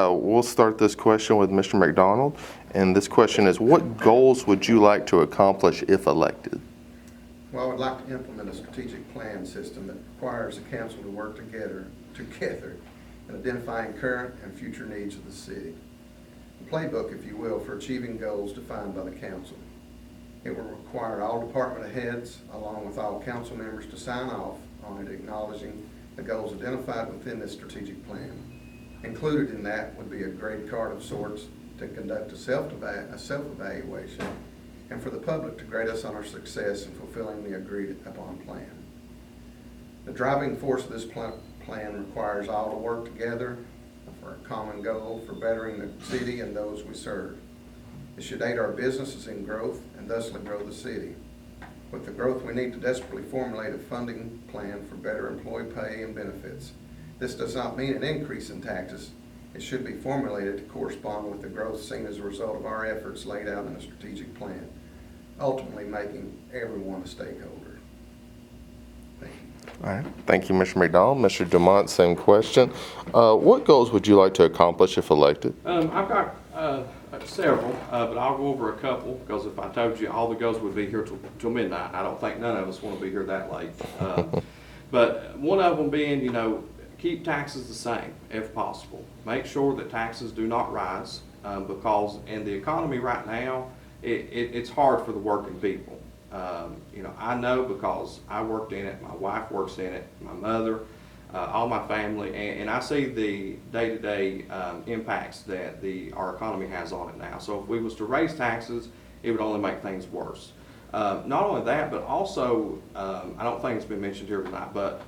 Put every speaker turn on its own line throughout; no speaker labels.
We'll start this question with Mr. McDonald, and this question is, what goals would you like to accomplish if elected?
Well, I would like to implement a strategic plan system that requires the council to work together in identifying current and future needs of the city. A playbook, if you will, for achieving goals defined by the council. It will require all department heads, along with all council members, to sign off on it, acknowledging the goals identified within this strategic plan. Included in that would be a grade card of sorts to conduct a self-evaluation and for the public to grade us on our success in fulfilling the agreed upon plan. The driving force of this plan requires all to work together for a common goal for bettering the city and those we serve. It should aid our businesses in growth and thusly grow the city. With the growth, we need to desperately formulate a funding plan for better employee pay and benefits. This does not mean an increase in taxes. It should be formulated to correspond with the growth seen as a result of our efforts laid out in a strategic plan, ultimately making everyone a stakeholder. Thank you.
All right. Thank you, Mr. McDonald. Mr. Dumont, same question. What goals would you like to accomplish if elected?
I've got several, but I'll go over a couple, because if I told you all the goals would be here till midnight, I don't think none of us want to be here that late. But one of them being, keep taxes the same if possible. Make sure that taxes do not rise, because in the economy right now, it's hard for the working people. I know because I worked in it, my wife works in it, my mother, all my family, and I see the day-to-day impacts that our economy has on it now. So if we was to raise taxes, it would only make things worse. Not only that, but also, I don't think it's been mentioned here tonight, but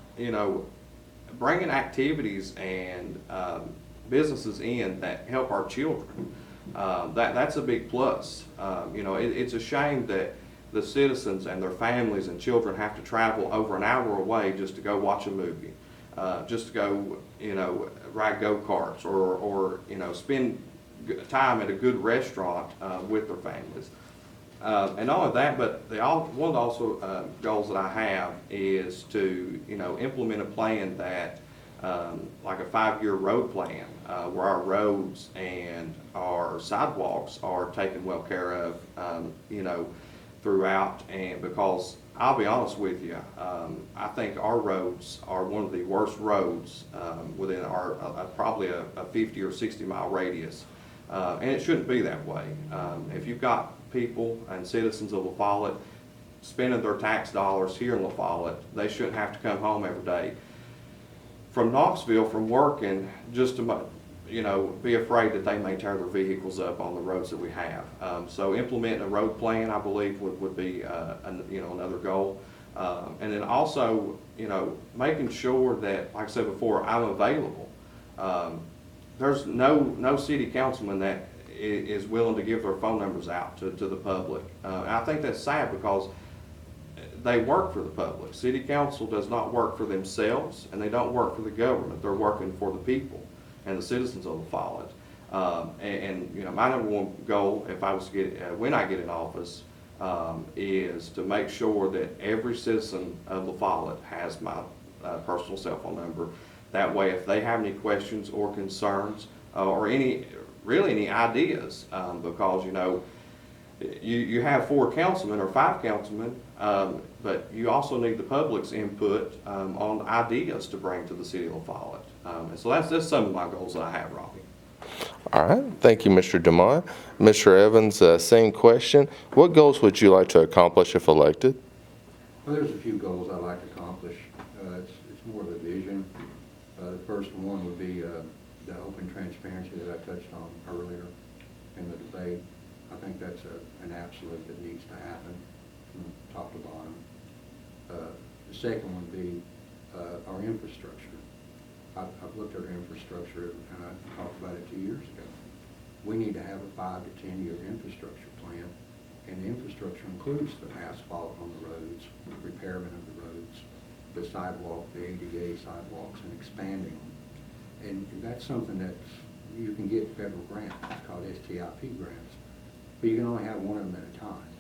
bringing activities and businesses in that help our children, that's a big plus. It's a shame that the citizens and their families and children have to travel over an hour away just to go watch a movie, just to go, ride go-karts or spend time at a good restaurant with their families. And not only that, but one of the also goals that I have is to implement a plan that like a 5-year road plan where our roads and our sidewalks are taken well care of throughout. And because I'll be honest with you, I think our roads are one of the worst roads within our probably a 50 or 60 mile radius, and it shouldn't be that way. If you've got people and citizens of LaFollette spending their tax dollars here in LaFollette, they shouldn't have to come home every day from Knoxville from working just to be afraid that they may tear their vehicles up on the roads that we have. So implementing a road plan, I believe, would be another goal. And then also making sure that, like I said before, I'm available. There's no city councilman that is willing to give their phone numbers out to the public. I think that's sad because they work for the public. City council does not work for themselves, and they don't work for the government. They're working for the people and the citizens of LaFollette. My number one goal, if I was to get when I get in office, is to make sure that every citizen of LaFollette has my personal cell phone number. That way, if they have any questions or concerns or any ideas, because you have 4 councilmen or 5 councilmen, but you also need the public's input on ideas to bring to the city of LaFollette. And so that's some of my goals that I have, Robbie.
All right. Thank you, Mr. Dumont. Mr. Evans, same question. What goals would you like to accomplish if elected?
Well, there's a few goals I'd like to accomplish. It's more of a vision. The first one would be the open transparency that I touched on earlier in the debate. I think that's an absolute that needs to happen from top to bottom. The second would be our infrastructure. I've looked at our infrastructure, and I talked about it 2 years ago. We need to have a 5 to 10 year infrastructure plan, and the infrastructure includes the asphalt on the roads, repairment of the roads, the sidewalk, the ADA sidewalks, and expanding them. And that's something that you can get federal grants. It's called STIP grants, but you can only have one of them at a time.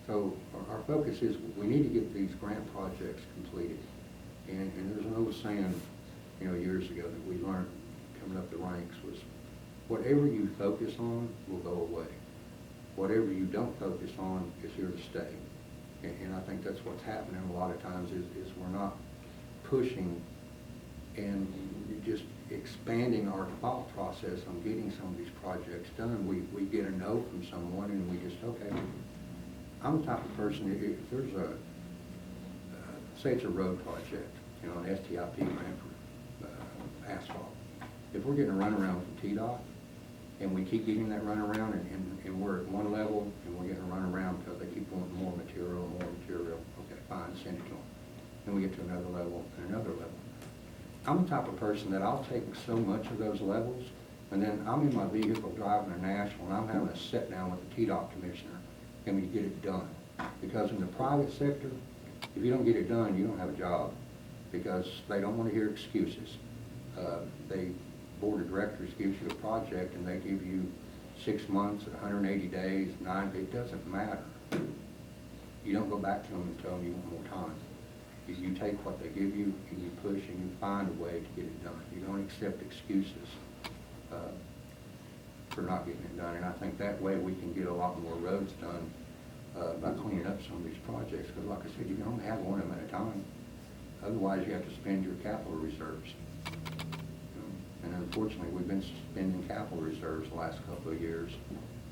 So our focus is we need to get these grant projects completed. And there's an old saying, years ago that we learned coming up the ranks was whatever you focus on will go away. Whatever you don't focus on is here to stay. And I think that's what's happening a lot of times is we're not pushing and just expanding our thought process on getting some of these projects done. We get a no from someone and we just, okay, I'm the type of person, if there's a, say it's a road project, you know, an STIP grant for asphalt. If we're getting a runaround from TDOT and we keep getting that runaround and we're at one level and we're getting a runaround because they keep wanting more material, okay, fine, send it to them. Then we get to another level and another level. I'm the type of person that I'll take so much of those levels, and then I'm in my vehicle driving to Nashville, and I'm having a sit down with the TDOT commissioner, and we get it done. Because in the private sector, if you don't get it done, you don't have a job, because they don't want to hear excuses. Board of directors gives you a project, and they give you 6 months, 180 days, 9, it doesn't matter. You don't go back to them and tell them you want more time. You take what they give you and you push and you find a way to get it done. You don't accept excuses for not getting it done. And I think that way we can get a lot more roads done by cleaning up some of these projects. Because like I said, you can only have one of them at a time. Otherwise, you have to spend your capital reserves. And unfortunately, we've been spending capital reserves the last couple of years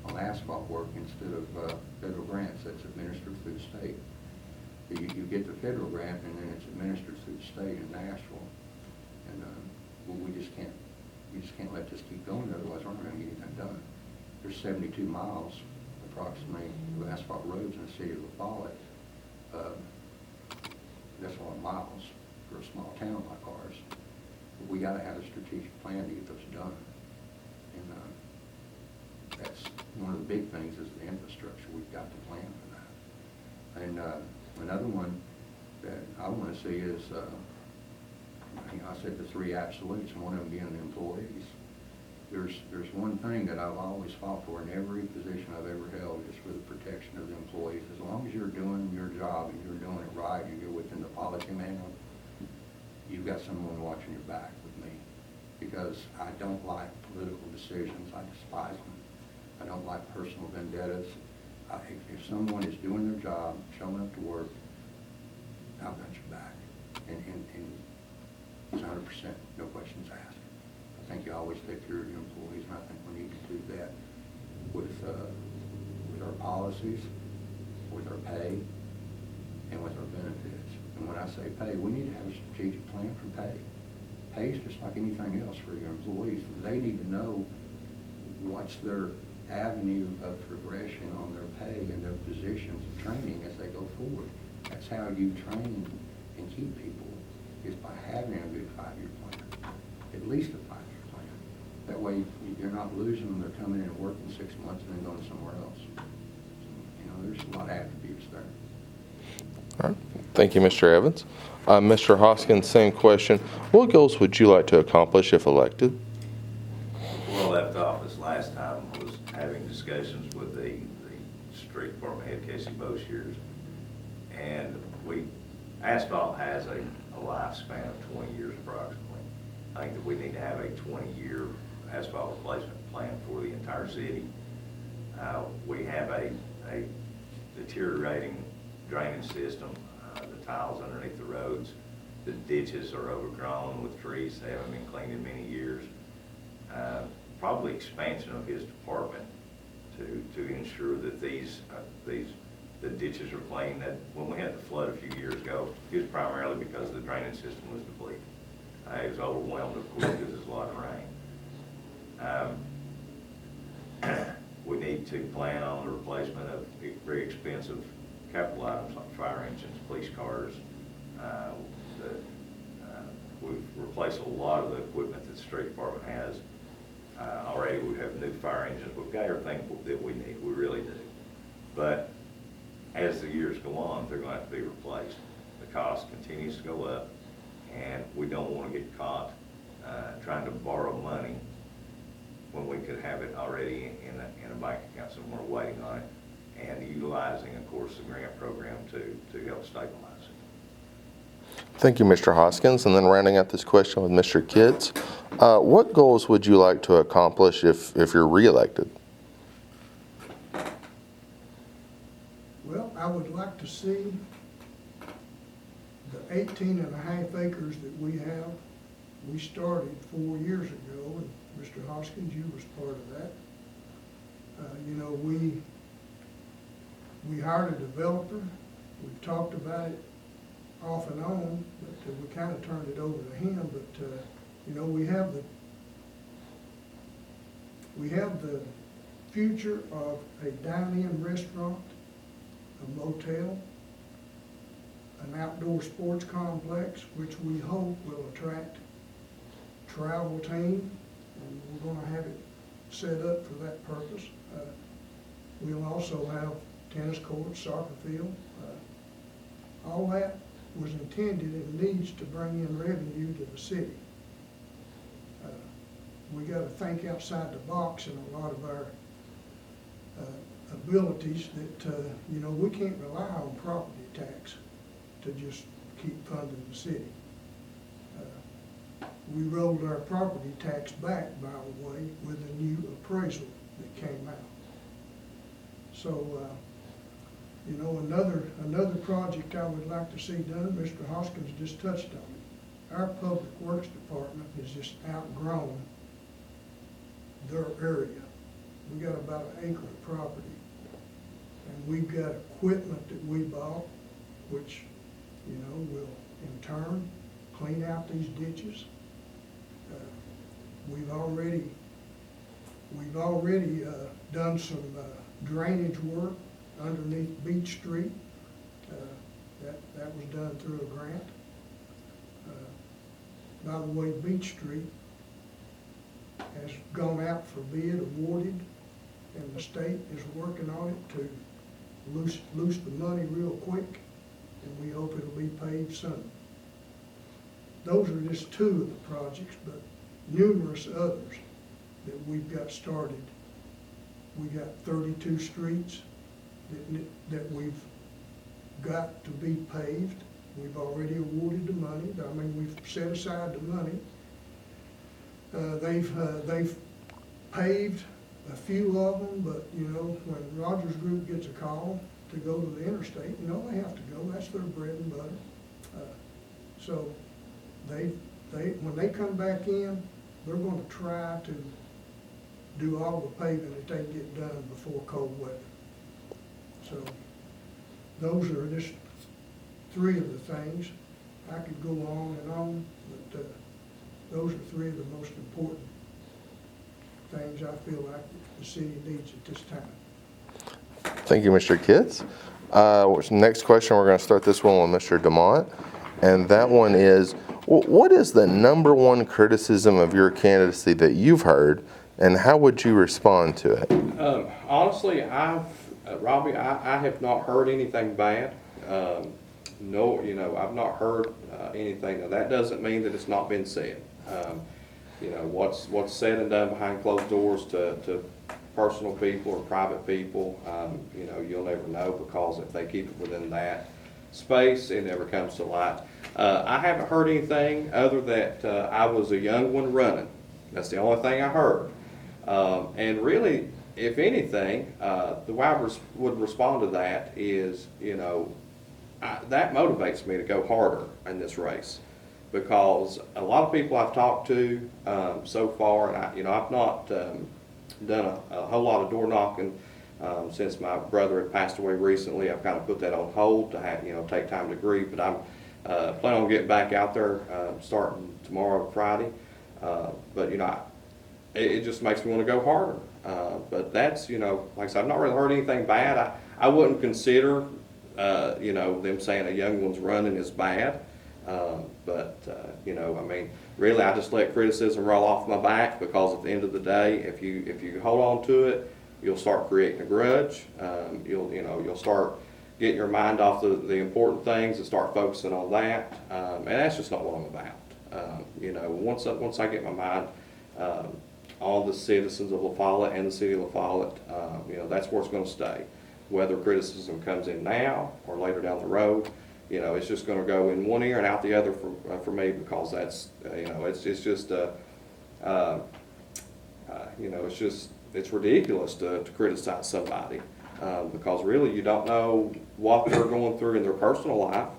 on asphalt work instead of federal grants that's administered through the state. You get the federal grant and then it's administered through the state in Nashville. And well, we just can't let this keep going, otherwise we're not going to get anything done. There's 72 miles approximately of asphalt roads in the city of LaFollette. That's a lot of miles for a small town like ours. But we got to have a strategic plan to get those done. And that's one of the big things is the infrastructure. We've got to plan for that. And another one that I want to see is, I said the 3 absolutes, and one of them being the employees. There's one thing that I've always fought for in every position I've ever held is for the protection of the employees. As long as you're doing your job and you're doing it right and you're within the policy manual, you've got someone watching your back with me. Because I don't like political decisions. I despise them. I don't like personal vendettas. If someone is doing their job, showing up to work, I've got your back. And it's 100%, no questions asked. I think you always take care of your employees, and I think we need to do that with our policies, with our pay, and with our benefits. And when I say pay, we need to have a strategic plan for pay. Pay is just like anything else for your employees. They need to know what's their avenue of progression on their pay and their positions of training as they go forward. That's how you train and keep people, is by having a good 5-year plan, at least a 5-year plan. That way you're not losing them, they're coming in and working 6 months and then going somewhere else. So, there's a lot of attributes there.
All right. Thank you, Mr. Evans. Mr. Hoskins, same question. What goals would you like to accomplish if elected?
Before I left office last time, I was having discussions with the street department head, Casey Boshears, and asphalt has a lifespan of 20 years approximately. I think that we need to have a 20-year asphalt replacement plan for the entire city. We have a deteriorating drainage system. The tiles underneath the roads, the ditches are overgrown with trees. They haven't been cleaned in many years. Probably expansion of his department to ensure that the ditches are clean. That when we had the flood a few years ago, it was primarily because the drainage system was depleted. It was overwhelmed, of course, because there's a lot of rain. We need to plan on the replacement of very expensive capital items like fire engines, police cars. We've replaced a lot of the equipment that the street department has. Already we have new fire engines. We've got everything that we need. We really do. But as the years go on, they're going to have to be replaced. The cost continues to go up, and we don't want to get caught trying to borrow money when we could have it already in a bank account somewhere waiting on it, and utilizing, of course, the grant program to help stabilize it.
Thank you, Mr. Hoskins. And then rounding out this question with Mr. Kitts, what goals would you like to accomplish if you're reelected?
Well, I would like to see the 18.5 acres that we have. We started 4 years ago, and Mr. Hoskins, you was part of that. You know, we hired a developer. We've talked about it off and on, but we kind of turned it over to him. But you know, we have the future of a dine-in restaurant, a motel, an outdoor sports complex, which we hope will attract travel team, and we're going to have it set up for that purpose. We'll also have tennis courts, soccer field. All that was intended and needs to bring in revenue to the city. We got to think outside the box in a lot of our abilities that, you know, we can't rely on property tax to just keep funding the city. We rolled our property tax back, by the way, with a new appraisal that came out. So, you know, another project I would like to see done, Mr. Hoskins just touched on it. Our Public Works Department has just outgrown their area. We got about an acre of property. And we've got equipment that we bought, which, you know, will in turn clean out these ditches. We've already done some drainage work underneath Beach Street. That was done through a grant. By the way, Beach Street has gone out for bid, awarded, and the state is working on it to loose the money real quick, and we hope it'll be paid soon. Those are just two of the projects, but numerous others that we've got started. We got 32 streets that we've got to be paved. We've already awarded the money. I mean, we've set aside the money. They've paved a few of them, but you know, when Rogers Group gets a call to go to the interstate, you know, they have to go. That's their bread and butter. So when they come back in, they're going to try to do all the paving that they can get done before cold weather. So those are just three of the things. I could go on and on, but those are three of the most important things I feel like the city needs at this time.
Thank you, Mr. Kitts. Next question, we're going to start this one with Mr. DeMont. And that one is, what is the number one criticism of your candidacy that you've heard, and how would you respond to it?
Honestly, Robbie, I have not heard anything bad. No, you know, I've not heard anything. Now, that doesn't mean that it's not been said. You know, what's said and done behind closed doors to personal people or private people, you know, you'll never know, because if they keep it within that space, it never comes to light. I haven't heard anything other that I was a young one running. That's the only thing I heard. And really, if anything, the way I would respond to that is, you know, that motivates me to go harder in this race, because a lot of people I've talked to so far, and I've not done a whole lot of door knocking since my brother had passed away recently. I've kind of put that on hold to have, take time to grieve, but I'm planning on getting back out there starting tomorrow, Friday. But it just makes me want to go harder. But that's, like I said, I've not really heard anything bad. I wouldn't consider, them saying a young one's running is bad. I mean, really, I just let criticism roll off my back, because at the end of the day, if you hold on to it, you'll start creating a grudge. You'll start getting your mind off the important things and start focusing on that. And that's just not what I'm about. Once I get my mind on the citizens of LaFollette and the city of LaFollette, that's where it's going to stay. Whether criticism comes in now or later down the road, You know, it's just gonna go in one ear and out the other for me, because that's, you know, it's just, you know, it's ridiculous to criticize somebody, because really you don't know what they're going through in their personal life.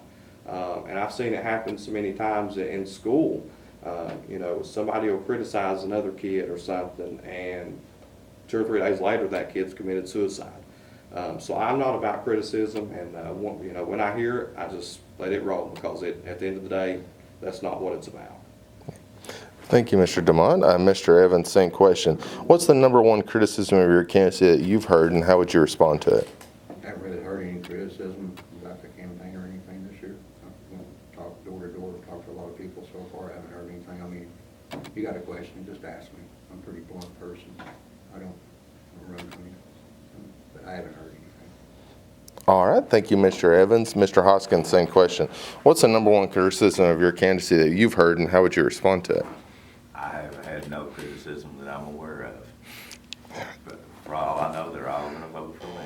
And I've seen it happen so many times in school. You know, somebody will criticize another kid or something, and 2 or 3 days later, that kid's committed suicide. So I'm not about criticism, and you know, when I hear it, I just let it roll, because at the end of the day, that's not what it's about.
Thank you, Mr. Demont. Mr. Evans, same question. What's the number one criticism of your candidacy that you've heard, and how would you respond to it?
I haven't really heard any criticism about the campaign or anything this year. I've talked door to door, talked to a lot of people so far. I haven't heard anything. I mean, if you got a question, just ask me. I'm a pretty blunt person. I don't run from you. But I haven't heard anything.
All right, thank you, Mr. Evans. Mr. Hoskins, same question. What's the number one criticism of your candidacy that you've heard, and how would you respond to it?
I have had no criticism that I'm aware of. But for all I know, they're all going to vote for me.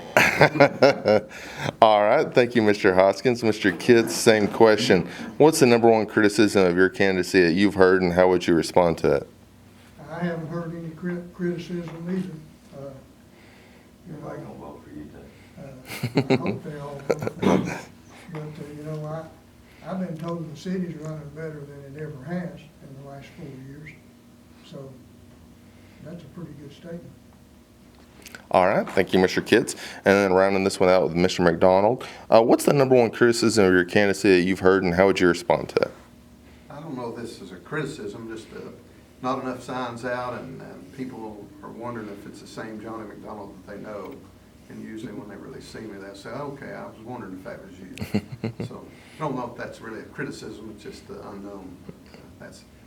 All right, thank you, Mr. Hoskins. Mr. Kitts, same question. What's the number one criticism of your candidacy that you've heard, and how would you respond to it?
I haven't heard any criticism either. You know,
Everybody going to vote for you, too.
I hope they all vote for me. But, you know, I've been told the city's running better than it ever has in the last 4 years. So that's a pretty good statement.
All right, thank you, Mr. Kitts. And then rounding this one out with Mr. McDonald. What's the number one criticism of your candidacy that you've heard, and how would you respond to it?
I don't know if this is a criticism, just not enough signs out, and people are wondering if it's the same Johnny McDonald that they know. And usually when they really see me, they'll say, okay, I was wondering if that was you. So I don't know if that's really a criticism, it's just the unknown.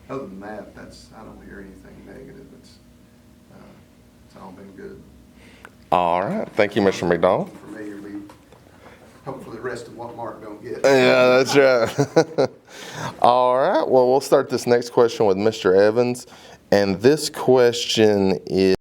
Other than that, I don't hear anything negative. It's all been good.
All right, thank you, Mr. McDonald.
For me, it'll be hopefully the rest of what Mark don't get.
Yeah, that's right. All right, well, we'll start this next question with Mr. Evans. And this question is,